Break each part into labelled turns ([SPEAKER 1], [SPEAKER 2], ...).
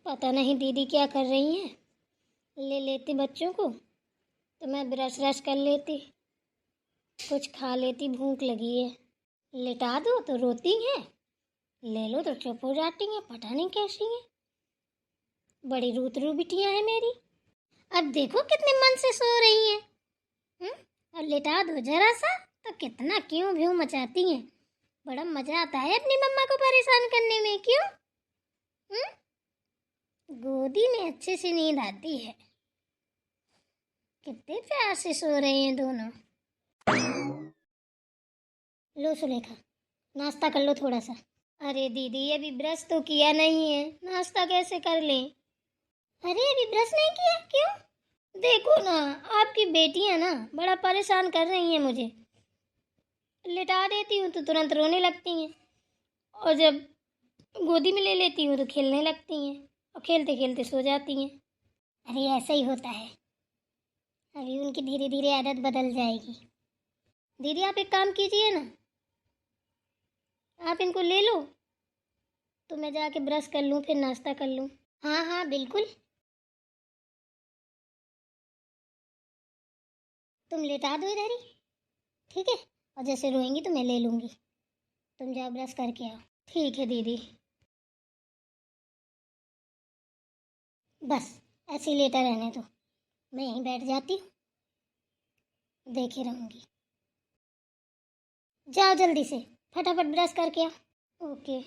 [SPEAKER 1] पता नहीं दीदी क्या कर रही हैं। ले लेती बच्चों को तो मैं ब्रश व्रश कर लेती, कुछ खा लेती, भूख लगी है। लेटा दो तो रोती हैं, ले लो तो चुप हो जाती हैं, पता नहीं कैसी हैं। बड़ी रूतरू बिटियां हैं मेरी। अब देखो कितने मन से सो रही हैं। और लेटा दो जरा सा तो कितना क्यों भ्यूं मचाती हैं। बड़ा मजा आता है अपनी मम्मा को परेशान करने में, क्यों? गोदी में अच्छे से नींद आती है। कितने प्यार से सो रहे हैं दोनों। लो सुलेखा, नाश्ता कर लो थोड़ा सा। अरे दीदी अभी ब्रश तो किया नहीं है, नाश्ता कैसे कर लें? अरे अभी ब्रश नहीं किया, क्यों? देखो ना, आपकी बेटियां ना बड़ा परेशान कर रही हैं मुझे। लिटा देती हूँ तो तुरंत रोने लगती हैं, और जब गोदी में ले लेती हूँ तो खेलने लगती हैं, और खेलते खेलते सो जाती हैं। अरे ऐसा ही होता है, अभी उनकी धीरे धीरे आदत बदल जाएगी। दीदी आप एक काम कीजिए ना, आप इनको ले लो तो मैं जाके ब्रश कर लूँ, फिर नाश्ता कर लूँ। हाँ हाँ बिल्कुल, तुम लेटा दो इधर ही, ठीक है? और जैसे रोएंगी तो मैं ले लूँगी। तुम जाओ ब्रश करके आओ। ठीक है दीदी। बस ऐसे ही लेटा रहने दो, मैं यहीं बैठ जाती हूँ, देखे रहूँगी। जाओ जल्दी से, फटाफट ब्रश करके आओ। ओके।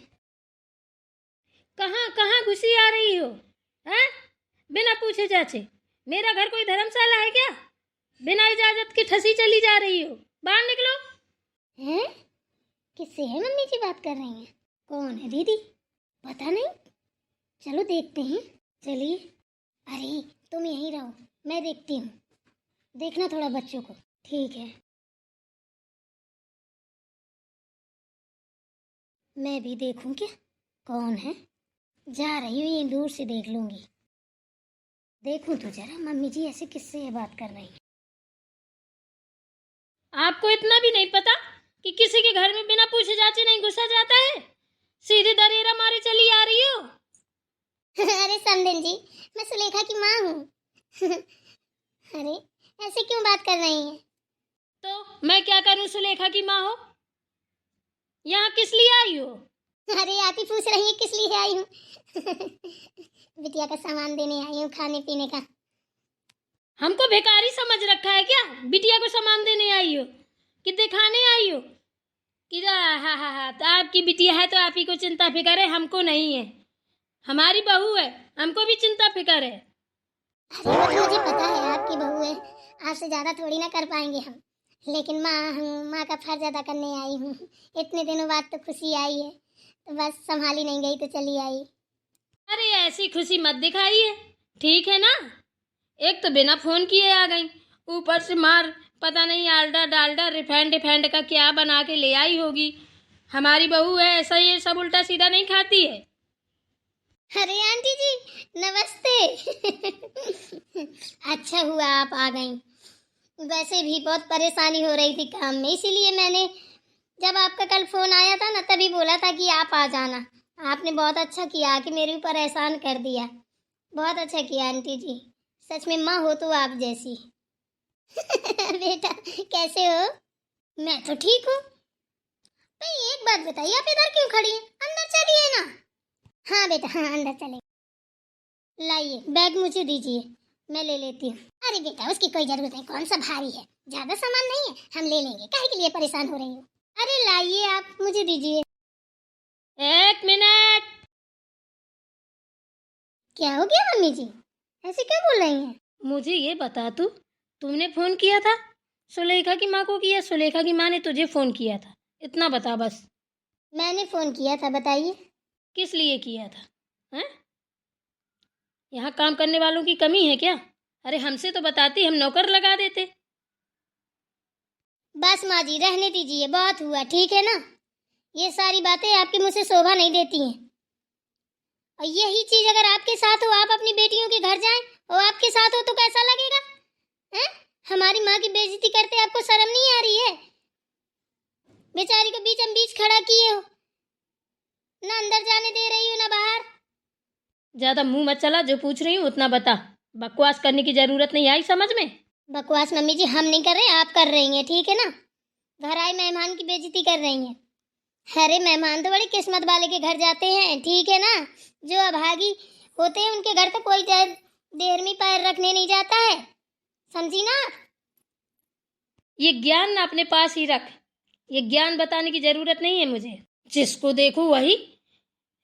[SPEAKER 2] कहाँ कहाँ घुसी आ रही हो? हैं? बिना पूछे जाचे। मेरा घर कोई धर्मशाला है क्या? बिना इजाजत के ठसी चली जा रही हो। बाहर निकलो।
[SPEAKER 1] हैं? किससे है मम्मी जी बात कर रही हैं? कौन है दीदी? पता नहीं, चलो देखते हैं। चलिए। अरे तुम यहीं रहो, मैं देखती हूँ, देखना थोड़ा बच्चों को। ठीक है। मैं भी देखूं क्या कौन है। जा रही हूँ, यहीं दूर से देख लूंगी। देखूं तो जरा मम्मी जी ऐसे किससे बात कर रही हैं।
[SPEAKER 2] आपको इतना भी नहीं पता कि किसी के घर में बिना पूछे जाचे नहीं घुसा जाता है? सीधे दरिया मारे चली आ रही हो।
[SPEAKER 1] अरे समदिन जी, मैं सुलेखा की माँ हूँ। अरे ऐसे क्यों बात कर रही हैं?
[SPEAKER 2] तो मैं क्या करूं? सुलेखा की माँ हो, यहाँ किस लिए आई हो?
[SPEAKER 1] अरे आप ही पूछ रही हैं किस लिए आई हूँ। बिटिया का सामान देने आई हूँ, खाने पीने का।
[SPEAKER 2] हमको भिखारी समझ रखा है क्या? बिटिया को सामान देने आई हो कि दिखाने आई हो? कि हाँ हाँ हाँ, तो आपकी बिटिया है तो आप ही को चिंता फिक्र है, हमको नहीं है। हमारी बहू है, हमको भी चिंता फिक्र है।
[SPEAKER 1] अरे वो तो मुझे पता है आपकी बहू है, आपसे ज्यादा थोड़ी ना कर पाएंगे हम, लेकिन माँ हूँ, माँ का फर्ज अदा करने आई हूँ। इतने दिनों बाद तो खुशी आई है, तो बस संभाली नहीं गई तो चली आई।
[SPEAKER 2] अरे ऐसी खुशी मत दिखाइए, ठीक है ना? एक तो बिना फोन किए आ गई, ऊपर से मार पता नहीं आल्डा डालडा रिफाइंड डिफाइंड का क्या बना के ले आई होगी। हमारी बहू है, ऐसा ये सब उल्टा सीधा नहीं खाती है।
[SPEAKER 1] अरे आंटी जी नमस्ते। अच्छा हुआ आप आ गईं। वैसे भी बहुत परेशानी हो रही थी काम में, इसीलिए मैंने जब आपका कल फोन आया था ना तभी बोला था कि आप आ जाना। आपने बहुत अच्छा किया कि मेरे ऊपर एहसान कर दिया। बहुत अच्छा किया आंटी जी, सच में माँ हो तो आप जैसी। बेटा कैसे हो? मैं तो ठीक हूँ। भाई एक बात बताइए, आप इधर क्यों खड़ी हैं? अंदर चलिए ना। हाँ बेटा हाँ, अंदर चले। लाइए बैग मुझे दीजिए, मैं ले लेती हूँ। अरे बेटा उसकी कोई जरूरत नहीं, कौन सा भारी है, ज्यादा सामान नहीं है, हम ले लेंगे, काहे के लिए परेशान हो रही हो? अरे लाइए आप मुझे दीजिए।
[SPEAKER 2] एक मिनट।
[SPEAKER 1] क्या हो गया मम्मी जी, ऐसे क्यों बोल रही हैं?
[SPEAKER 2] मुझे ये बता, तुमने फोन किया था सुलेखा की माँ को कि या सुलेखा की माँ ने तुझे फोन किया था? इतना बता बस।
[SPEAKER 1] मैंने फोन किया था, बताइए।
[SPEAKER 2] किस लिए किया था? हैं? यहाँ काम करने वालों की कमी है क्या? अरे हमसे तो बताती, हम नौकर लगा देते।
[SPEAKER 1] बस माँ जी रहने दीजिए, बहुत हुआ, ठीक है ना? ये सारी बातें आपके मुँह से शोभा नहीं देती हैं। और यही चीज अगर आपके साथ हो, आप अपनी बेटियों के घर जाएं और आपके साथ हो तो कैसा लगेगा? हैं? हमारी माँ की बेइज्जती करते आपको शर्म नहीं आ रही है? बेचारी को बीचम बीच खड़ा किए हो, ना अंदर जाने दे रही हो ना बाहर।
[SPEAKER 2] ज़्यादा मुंह मत चला, जो पूछ रही हूँ उतना बता। बकवास करने की ज़रूरत नहीं आई समझ में।
[SPEAKER 1] बकवास मम्मी जी हम नहीं कर रहे, आप कर रही हैं, ठीक है ना। घर आए मेहमान की बेइज्जती कर रही हैं। अरे मेहमान तो बड़ी किस्मत वाले के घर जाते हैं, ठीक है ना। जो अभागी होते हैं उनके घर तो कोई देर में पैर रखने नहीं जाता है, समझी ना।
[SPEAKER 2] ये ज्ञान ना अपने पास ही रख, ये ज्ञान बताने की जरूरत नहीं है मुझे। जिसको देखो वही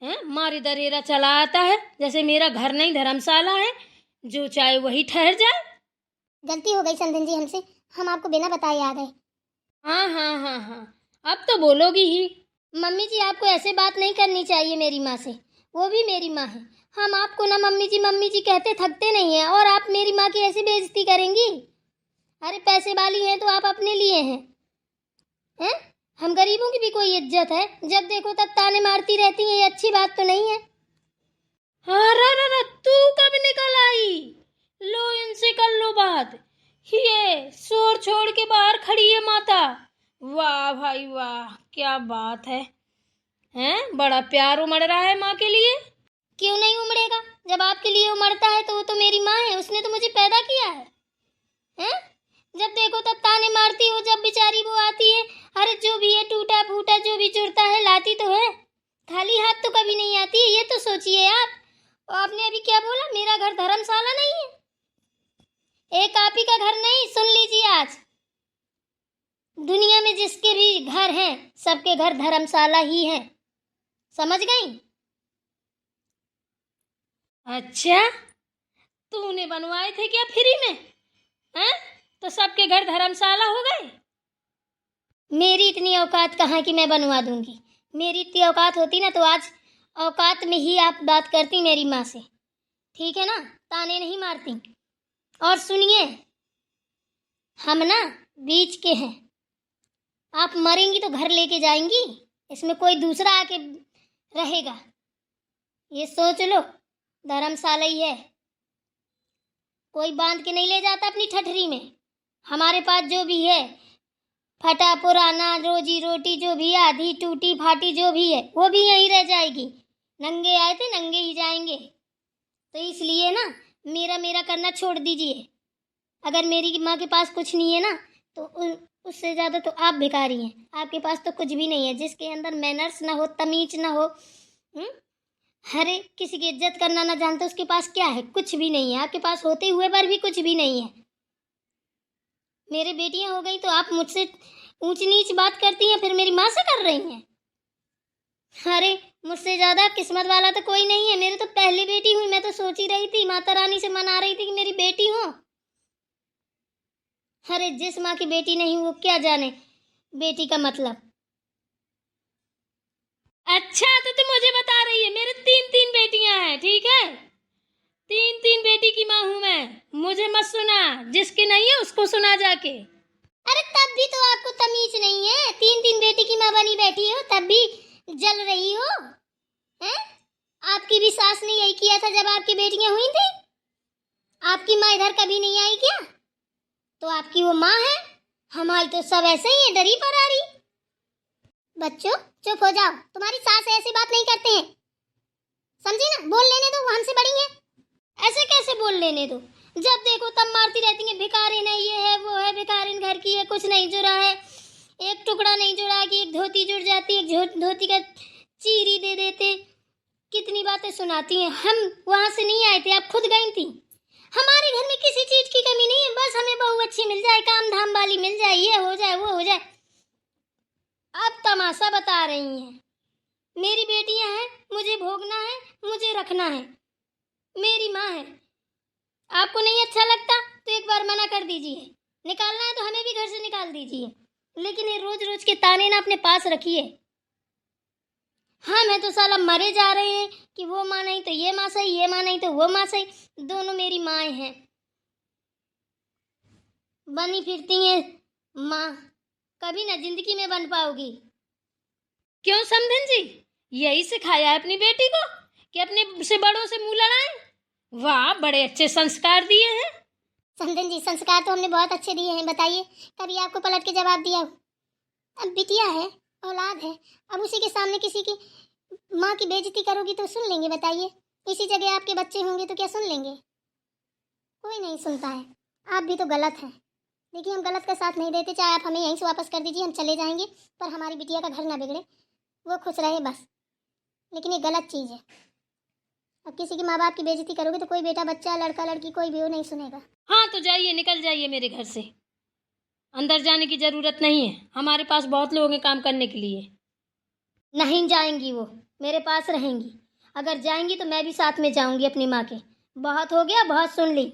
[SPEAKER 2] है मारी दरेरा चला आता है, जैसे मेरा घर नहीं धर्मशाला है, जो चाहे वही ठहर जाए।
[SPEAKER 1] गलती हो गई संदन जी हमसे, हम आपको बिना बताए आ गए।
[SPEAKER 2] हाँ हाँ हाँ हाँ, अब तो बोलोगी ही।
[SPEAKER 1] मम्मी जी आपको ऐसे बात नहीं करनी चाहिए मेरी माँ से, वो भी मेरी माँ है। हम आपको ना मम्मी जी कहते थकते नहीं हैं, और आप मेरी माँ की ऐसी बेइज्जती करेंगी। अरे पैसे वाली हैं तो आप अपने लिए हैं? हम गरीबों की भी कोई इज्जत है, जब देखो तब ताने मारती रहती हैं, ये अच्छी बात तो नहीं है।
[SPEAKER 2] अरे तू कब निकल आई? लो इनसे कर लो बात। ये शोर छोड़ के बाहर खड़ी है माता। वाह भाई वाह, क्या बात है। हैं बड़ा प्यार उमड़ रहा है माँ के लिए।
[SPEAKER 1] क्यों नहीं उमड़ेगा, जब आपके लिए उमड़ता है तो वो तो मेरी माँ है, उसने तो मुझे पैदा किया है? जब देखो तब ताने मारती हो, जब बेचारी वो आती है, अरे जो भी है टूटा फूटा जो भी चुरता है लाती तो है, खाली हाथ तो कभी नहीं आती है, ये तो सोचिए आप। और आपने अभी क्या बोला, मेरा घर धर्मशाला नहीं है। एक आप ही का घर नहीं, सुन लीजिए, आज दुनिया में जिसके भी घर हैं सबके घर धर्मशाला ही है, समझ गई।
[SPEAKER 2] अच्छा, तूने बनवाए थे क्या फ्री में? हैं तो सबके घर धर्मशाला हो गए।
[SPEAKER 1] मेरी इतनी औकात कहाँ की मैं बनवा दूंगी। मेरी इतनी औकात होती ना तो आज औकात में ही आप बात करती मेरी माँ से, ठीक है ना, ताने नहीं मारती। और सुनिए, हम ना बीच के हैं, आप मरेंगी तो घर लेके जाएंगी, इसमें कोई दूसरा आके रहेगा, ये सोच लो। धर्मशाला ही है, कोई बांध के नहीं ले जाता अपनी ठठरी में। हमारे पास जो भी है फटा पुराना रोजी रोटी जो भी है, आधी टूटी फाटी जो भी है, वो भी यहीं रह जाएगी। नंगे आए थे नंगे ही जाएंगे, तो इसलिए ना मेरा मेरा करना छोड़ दीजिए। अगर मेरी माँ के पास कुछ नहीं है ना तो उससे ज़्यादा तो आप भिखारी हैं। आपके पास तो कुछ भी नहीं है, जिसके अंदर मैनर्स ना हो, तमीज ना हो, हरे किसी की इज्जत करना ना जानते, उसके पास क्या है? कुछ भी नहीं है। आपके पास होते हुए पर भी कुछ भी नहीं है। मेरे बेटियां हो गई तो आप मुझसे ऊंच नीच बात करती हैं, फिर मेरी माँ से कर रही हैं। अरे मुझसे ज्यादा किस्मत वाला तो कोई नहीं है। मेरी तो पहली बेटी हुई, मैं तो सोच ही रही थी, माता रानी से मना रही थी कि मेरी बेटी हो। अरे जिस माँ की बेटी नहीं वो क्या जाने बेटी का मतलब।
[SPEAKER 2] अच्छा, तो तुम मुझे बता रही है मेरे 3 बेटियां हैं, ठीक है? 3 बेटी की माँ हूं मैं। मुझे मत सुना, जिसकी नहीं है उसको सुना जाके।
[SPEAKER 1] अरे तब भी तो आपको तमीज नहीं है, 3 बेटी की माँ बनी बैठी हो, तब भी जल रही हो हैं? आपकी भी सास ने यही किया था जब आपकी बेटियां हुई थी। आपकी माँ इधर कभी नहीं आई क्या? तो आपकी वो माँ है, हमारी तो सब ऐसे ही है, डरी फरारी। बच्चों चुप हो जाओ, तुम्हारी सास ऐसी बात नहीं करते हैं, समझी ना। बोल लेने दो, वो हमसे बड़ी है। ऐसे कैसे बोल लेने दो, जब देखो तब मारती रहती हैं भिखारिन है, ये है वो है, भिखारिन घर की है, कुछ नहीं जुड़ा है, एक टुकड़ा नहीं जुड़ा कि एक धोती जुड़ जाती, एक धोती का चीरी दे देते। कितनी बातें सुनाती हैं। हम वहां से नहीं आए थे, आप खुद गई थी। हमारे घर में किसी चीज की कमी नहीं है, बस हमें बहू अच्छी मिल जाए, काम धाम वाली मिल जाए, ये हो जाए वो हो जाए। अब तमाशा बता रही हैं। मेरी बेटियां हैं, मुझे भोगना है, मुझे रखना है, मेरी माँ है। आपको नहीं अच्छा लगता तो एक बार मना कर दीजिए, निकालना है तो हमें भी घर से निकाल दीजिए, लेकिन ये रोज रोज के ताने ना अपने पास रखिए। हाँ मैं तो साला मरे जा रहे हैं कि वो माँ नहीं तो ये माँ सही, ये माँ नहीं तो वो माँ सही, दोनों मेरी माएँ हैं। बनी फिरती हैं माँ, कभी ना जिंदगी में बन पाओगी।
[SPEAKER 2] क्यों समधन जी, यही सिखाया है अपनी बेटी को कि अपने से बड़ों से मुंह लड़ाए? वाह, बड़े अच्छे संस्कार दिए हैं।
[SPEAKER 1] समधन जी संस्कार तो हमने बहुत अच्छे दिए हैं, बताइए कभी आपको पलट के जवाब दिया? अब बिटिया है, औलाद है, अब उसी के सामने किसी की माँ की बेइज्जती करोगी तो सुन लेंगे, बताइए। इसी जगह आपके बच्चे होंगे तो क्या सुन लेंगे? कोई नहीं सुनता है। आप भी तो गलत हैं। देखिए, हम गलत का साथ नहीं देते, चाहे आप हमें यहीं से वापस कर दीजिए, हम चले जाएंगे, पर हमारी बिटिया का घर ना बिगड़े, वो खुश रहे बस। लेकिन ये गलत चीज़ है। अब किसी के माँ बाप की बेइज्जती करोगे तो कोई बेटा बच्चा लड़का लड़की कोई भी वो नहीं सुनेगा।
[SPEAKER 2] हाँ तो जाइए, निकल जाइए मेरे घर से। अंदर जाने की ज़रूरत नहीं है, हमारे पास बहुत लोग हैं काम करने के लिए।
[SPEAKER 1] नहीं जाएंगी, वो मेरे पास रहेंगी। अगर जाएंगी तो मैं भी साथ में जाऊंगी अपनी माँ के। बहुत हो गया, बहुत सुन ली।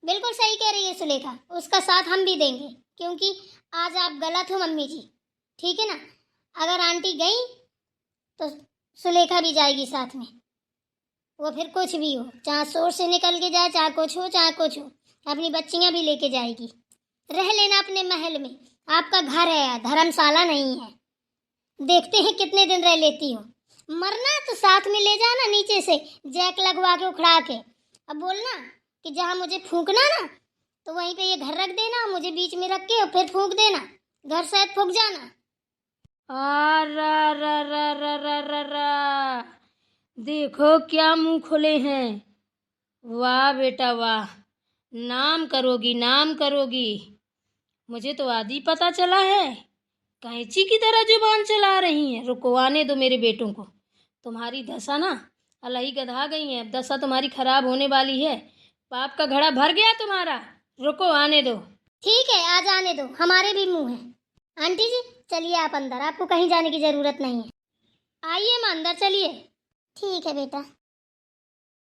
[SPEAKER 1] बिल्कुल सही कह रही है सुलेखा, उसका साथ हम भी देंगे, क्योंकि आज आप गलत हो मम्मी जी, ठीक है ना? अगर आंटी गई तो सुलेखा भी जाएगी साथ में। वो फिर कुछ भी हो, चाहे शोर से निकल के जाए, चाहे कुछ हो, अपनी बच्चियां भी लेके जाएगी। रह लेना अपने महल में, आपका घर है, धर्मशाला नहीं है। देखते हैं कितने दिन रह लेती हो। मरना तो साथ में ले जाना, नीचे से जैक लगवा के उखड़ा के। अब बोलना कि जहाँ मुझे फूंकना ना, तो वहीं पे ये घर रख देना, मुझे बीच में रख के और फिर फूंक देना, घर शायद फूंक जाना।
[SPEAKER 2] आ रा रा रा रा रा रा रा, देखो क्या मुंह खोले हैं। वाह बेटा वाह, नाम करोगी नाम करोगी। मुझे तो आदि पता चला है, कैंची की तरह जुबान चला रही हैं। रुको, आने दो मेरे बेटों को। तुम्हारी दशा ना अलही गधा गई है, अब दशा तुम्हारी खराब होने वाली है। पाप का घड़ा भर गया तुम्हारा। रुको, आने दो।
[SPEAKER 1] ठीक है, आज आने दो, हमारे भी मुंह हैं। आंटी जी चलिए आप अंदर, आपको कहीं जाने की जरूरत नहीं है। आइए मां, अंदर चलिए। ठीक है बेटा।